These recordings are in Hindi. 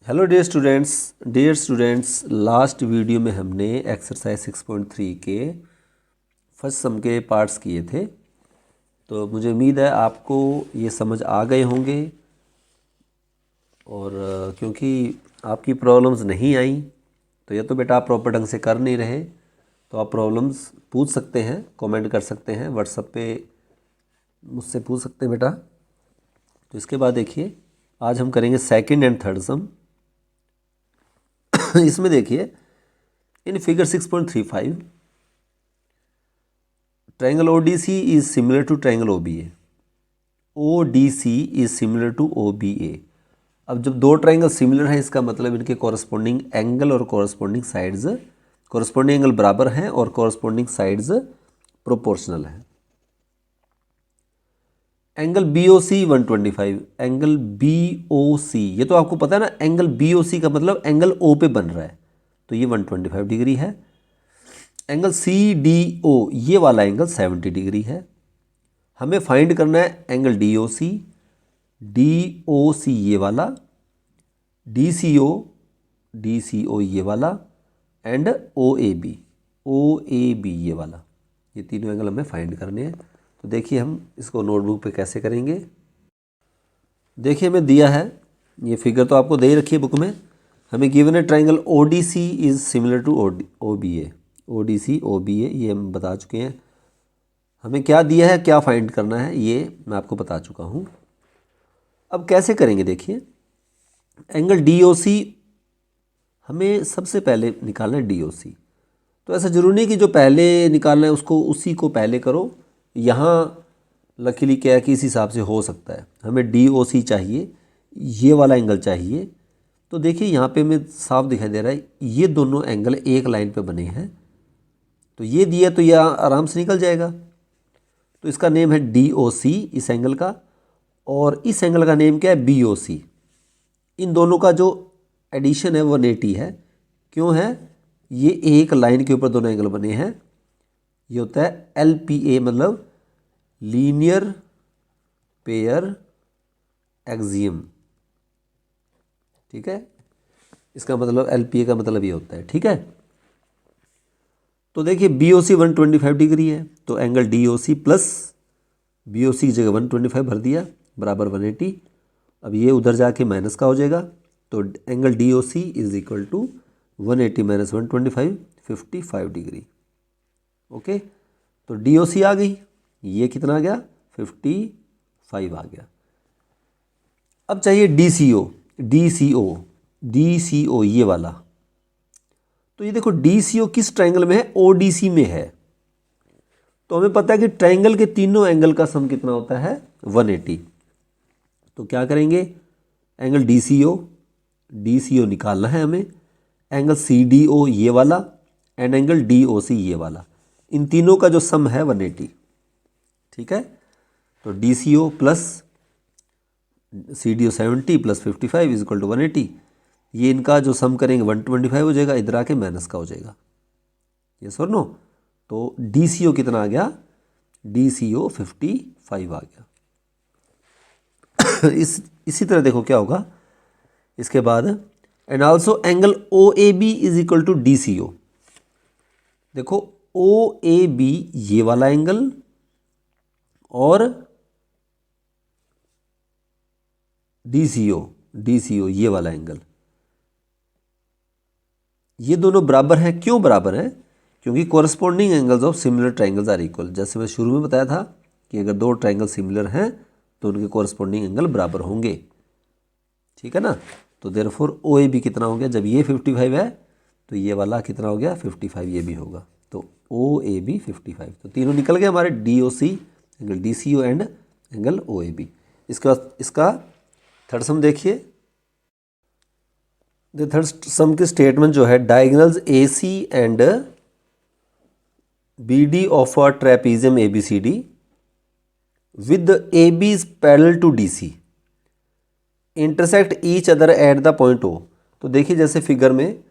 Hello dear students, last video में हमने एक्सरसाइज 6.3 के फर्स्ट सम के पार्ट्स किए थे। तो मुझे उम्मीद है आपको ये समझ आ गए होंगे और क्योंकि आपकी प्रॉब्लम्स नहीं आई तो या तो बेटा आप प्रॉपर ढंग से कर नहीं रहे, तो आप प्रॉब्लम्स पूछ सकते हैं, कमेंट कर सकते हैं, व्हाट्सएप पे मुझसे पूछ सकते हैं बेटा। तो इसके बाद देखिए, आज हम करेंगे सेकंड एंड थर्ड सम। इसमें देखिए, in figure 6.35 triangle ODC is similar to triangle OBA। ODC is similar to OBA। अब जब दो ट्रायंगल सिमिलर हैं, इसका मतलब इनके कॉरस्पॉन्डिंग एंगल और कॉरस्पॉन्डिंग साइड्स, कॉरस्पॉन्डिंग एंगल बराबर हैं और कॉरस्पॉन्डिंग साइड्स प्रोपोर्शनल हैं। एंगल BOC 125, एंगल BOC, ये तो आपको पता है ना, एंगल BOC का मतलब एंगल O पे बन रहा है, तो ये 125 डिग्री है। एंगल CDO, ये वाला एंगल 70 डिग्री है। हमें फाइंड करना है एंगल DOC, DOC ये वाला, DCO ये वाला, एंड OAB ये वाला। ये तीनों एंगल हमें फाइंड करने हैं। तो देखिए हम इसको नोटबुक पे कैसे करेंगे। देखिए हमें दिया है, ये फिगर तो आपको दे ही रखी है बुक में। हमें गिवन है triangle ODC is similar to OBA। ODC OBA ये हम बता चुके हैं। हमें क्या दिया है, क्या फाइंड करना है, ये मैं आपको बता चुका हूँ। अब कैसे करेंगे देखिए, एंगल DOC हमें सबसे पहले निकालना है DOC। तो ऐसा ज़रूरी नहीं कि जो पहले निकालना है उसको उसी को पहले करो। यहाँ लकीली क्या है कि इस हिसाब से हो सकता है। हमें DOC चाहिए, ये वाला एंगल चाहिए। तो देखिए यहाँ पे हमें साफ दिखाई दे रहा है, ये दोनों एंगल एक लाइन पे बने हैं। तो ये दिया तो यह आराम से निकल जाएगा। तो इसका नेम है DOC इस एंगल का, और इस एंगल का नेम क्या है, BOC। इन दोनों का जो एडिशन है 180 है। क्यों है, ये एक लाइन के ऊपर दोनों एंगल बने हैं। ये होता है LPA, मतलब लीनियर पेयर एक्सियम। ठीक है, इसका मतलब LPA का मतलब ये होता है। ठीक है, तो देखिए BOC 125 डिग्री है, तो एंगल DOC प्लस BOC की जगह 125 भर दिया बराबर 180। अब ये उधर जाके माइनस का हो जाएगा, तो angle DOC is equal to 180 minus 125, 55 degree. Okay, तो DOC आ गई, ये कितना आ गया, 55 आ गया। अब चाहिए DCO ये वाला। तो ये देखो DCO किस ट्रायंगल में है, ODC में है। तो हमें पता है कि ट्रायंगल के तीनों एंगल का सम कितना होता है, 180। तो क्या करेंगे, एंगल DCO निकालना है हमें, एंगल CDO ये वाला एंड एंगल DOC ये वाला। इन तीनों का जो सम है 180। ठीक है, तो DCO plus CDO 70 plus 55 is equal to 180। ये इनका जो सम करेंगे 125 हो जाएगा, इधर आके माइनस का हो जाएगा। यस और नो। तो DCO कितना आ गया, DCO 55 आ गया। इसी तरह देखो क्या होगा इसके बाद, and also angle OAB is equal to DCO। देखो OAB ये वाला एंगल और DCO ये वाला एंगल, ये दोनों बराबर हैं। क्यों बराबर हैं, क्योंकि corresponding angles of similar triangles are equal. जैसे मैं शुरू में बताया था कि अगर दो ट्रायंगल सिमिलर हैं तो उनके कॉरस्पॉन्डिंग एंगल बराबर होंगे। ठीक है ना, तो देयरफॉर OAB कितना हो गया, जब ये 55 है तो ये वाला कितना हो गया, 55 ये भी होगा। तो OAB 55। तो तीनों निकल गए हमारे, DOC, angle DCO and angle OAB। इसके बाद इसका थर्ड सम देखिए। द थर्ड सम की स्टेटमेंट जो है, diagonals AC and BD of a trapezium ABCD with AB is parallel to DC intersect each other at the point O। तो देखिए जैसे फिगर में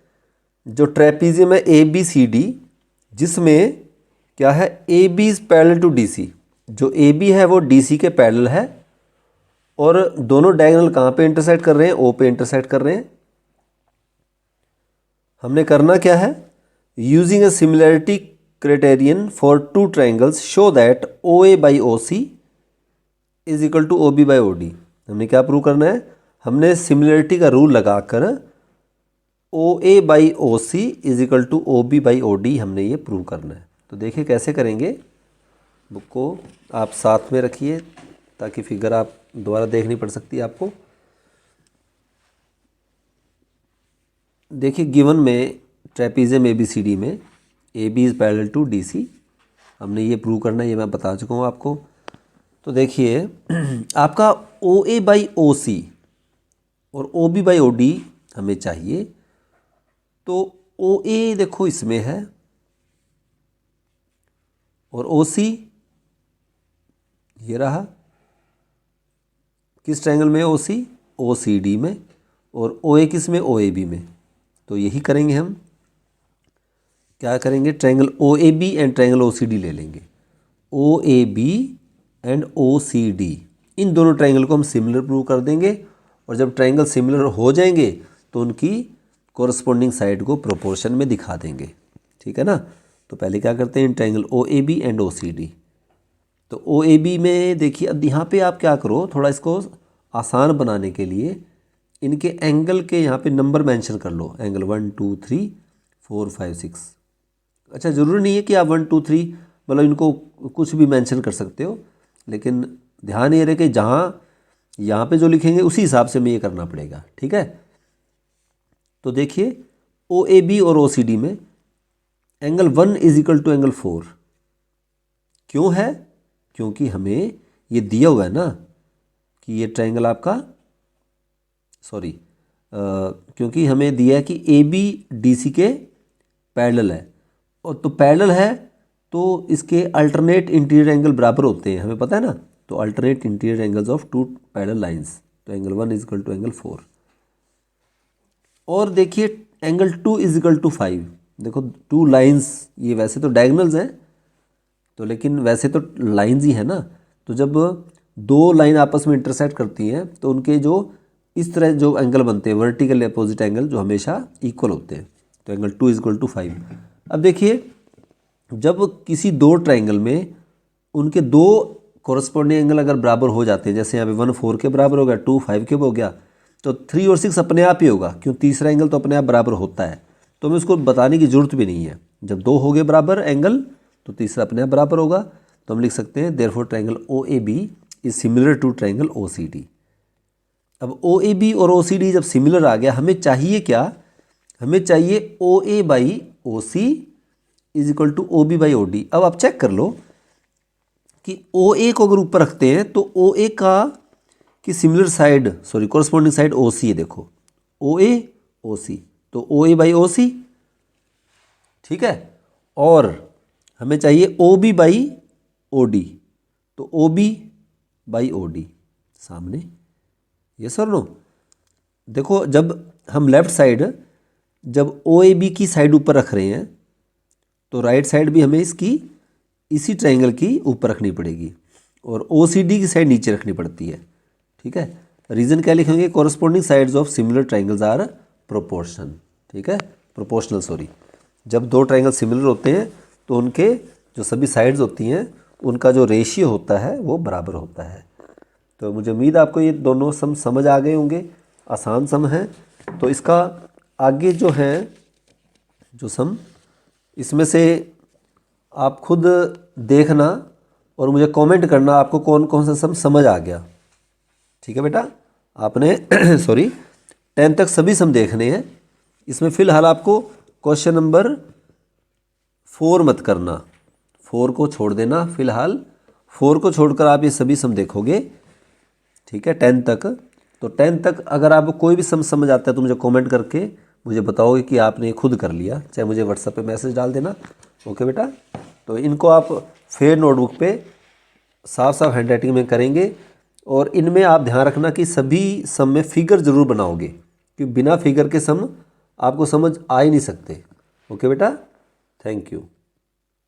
जो ट्रेपीजियम है ABCD, जिसमें क्या है, AB is parallel to DC। जो AB है वो DC के पैरेलल है, और दोनों डायगोनल कहाँ पे इंटरसेक्ट कर रहे हैं, O पे इंटरसेक्ट कर रहे हैं। हमने करना क्या है, using a similarity criterion for two triangles show that O A by O C is equal to O B by O D. हमने क्या प्रूव करना है, हमने सिमिलरिटी का रूल लगाकर O A by O C is equal to O B by O D हमने ये प्रूव करना है। तो देखिए कैसे करेंगे, बुक को आप साथ में रखिए ताकि फिगर आप दोबारा देखनी पड़ सकती है आपको। देखिए गिवन में trapezium A B C D में A B is parallel to D C, हमने ये प्रूव करना है, ये मैं बता चुका हूँ आपको। तो देखिए आपका ओ ए बाई ओ सी और O B by O D हमें चाहिए। तो ओ ए देखो इसमें है और ओ सी ये रहा, किस ट्रायंगल में ओ सी, ओ सी डी में, और ओ ए किस में, ओ ए बी में। तो यही करेंगे हम, क्या करेंगे, triangle O A B and triangle O C D ले लेंगे। O A B and O C D, इन दोनों ट्रायंगल को हम सिमिलर प्रूव कर देंगे, और जब ट्रायंगल सिमिलर हो जाएंगे तो उनकी कोरस्पोंडिंग साइड को प्रोपोर्शन में दिखा देंगे, ठीक है ना। तो पहले क्या करते हैं, triangle O A B and O C D. तो ओ ए बी में देखिए, अब यहाँ पे आप क्या करो, थोड़ा इसको आसान बनाने के लिए इनके एंगल के यहाँ पे नंबर मेंशन कर लो, एंगल 1 2 3 4 5 6। अच्छा ज़रूरी नहीं है कि आप 1 2 3 मतलब इनको कुछ भी मेंशन कर सकते हो, लेकिन ध्यान ये रहे कि जहाँ यहाँ पे जो लिखेंगे उसी हिसाब से हमें ये करना पड़ेगा, ठीक है। तो देखिए ओ ए बी और ओ सी डी में angle 1 is equal to angle 4 क्यों है, क्योंकि हमें ये दिया हुआ है ना कि ये ट्रायंगल आपका क्योंकि हमें दिया है कि ए बी डी सी के पैरेलल है, और तो पैरेलल है तो इसके अल्टरनेट इंटीरियर एंगल बराबर होते हैं, हमें पता है ना। तो alternate interior angles of two parallel lines, तो angle 1 is equal to angle 4। और देखिए एंगल 2 इज इक्वल टू 5। देखो टू लाइंस, ये वैसे तो डायगोनल्स हैं तो, लेकिन वैसे तो लाइंस ही है ना। तो जब दो लाइन आपस में इंटरसेक्ट करती हैं तो उनके जो इस तरह जो एंगल बनते हैं, वर्टिकल अपोजिट एंगल, जो हमेशा इक्वल होते हैं। तो एंगल 2 इज इक्वल टू 5। अब देखिए जब किसी दो ट्रायंगल में उनके दो कोरस्पॉन्डिंग एंगल अगर बराबर हो जाते हैं, जैसे यहाँ पे 1 4 के बराबर हो गया, 2 5 के हो गया, तो 3 और 6 अपने आप ही होगा, क्यों, तीसरा एंगल तो अपने आप बराबर होता है। तो हमें उसको बताने की ज़रूरत भी नहीं है, जब दो हो गए बराबर एंगल तो तीसरा अपने आप बराबर होगा। तो हम लिख सकते हैं therefore triangle O A B is similar to triangle O C D. अब ओ ए बी और ओ सी डी जब सिमिलर आ गया, हमें चाहिए क्या, हमें चाहिए O A by O C is equal to O B by O D. अब आप चेक कर लो कि ओ ए को अगर ऊपर रखते हैं तो ओ ए का की सिमिलर साइड, कोरस्पॉन्डिंग साइड ओ सी है। देखो ओ ए ओ सी, तो ओ ए बाई ओ सी, ठीक है। और हमें चाहिए O B by O D, तो O B by O D सामने, ये सर नो। देखो जब हम लेफ्ट साइड, जब ओ ए बी की साइड ऊपर रख रहे हैं तो राइट साइड भी हमें इसकी इसी ट्रायंगल की ऊपर रखनी पड़ेगी, और ओ सी डी की साइड नीचे रखनी पड़ती है, ठीक है। रीज़न क्या लिखेंगे, corresponding sides of similar triangles are proportion, ठीक है, प्रोपोर्शनल सॉरी। जब दो ट्रायंगल सिमिलर होते हैं तो उनके जो सभी साइड्स होती हैं उनका जो रेशियो होता है वो बराबर होता है। तो मुझे उम्मीद है आपको ये दोनों सम समझ आ गए होंगे, आसान सम है। तो इसका आगे जो है जो सम, इसमें से आप खुद देखना और मुझे कमेंट करना आपको कौन कौन सा सम समझ आ गया, ठीक है बेटा। आपने सॉरी 10 तक सभी सम देखने हैं। इसमें फ़िलहाल आपको क्वेश्चन नंबर 4 मत करना, 4 को छोड़ देना फ़िलहाल। 4 को छोड़कर आप ये सभी सम देखोगे, ठीक है, 10 तक। तो 10 तक अगर आपको कोई भी सम समझ आता है तो मुझे कमेंट करके मुझे बताओगे कि आपने खुद कर लिया, चाहे मुझे व्हाट्सएप पे मैसेज डाल देना, ओके बेटा। तो इनको आप फेयर नोटबुक पे साफ साफ हैंडराइटिंग में करेंगे, और इनमें आप ध्यान रखना कि सभी सम में फिगर ज़रूर बनाओगे, क्योंकि बिना फिगर के सम आपको समझ आ ही नहीं सकते, ओके बेटा। Thank you.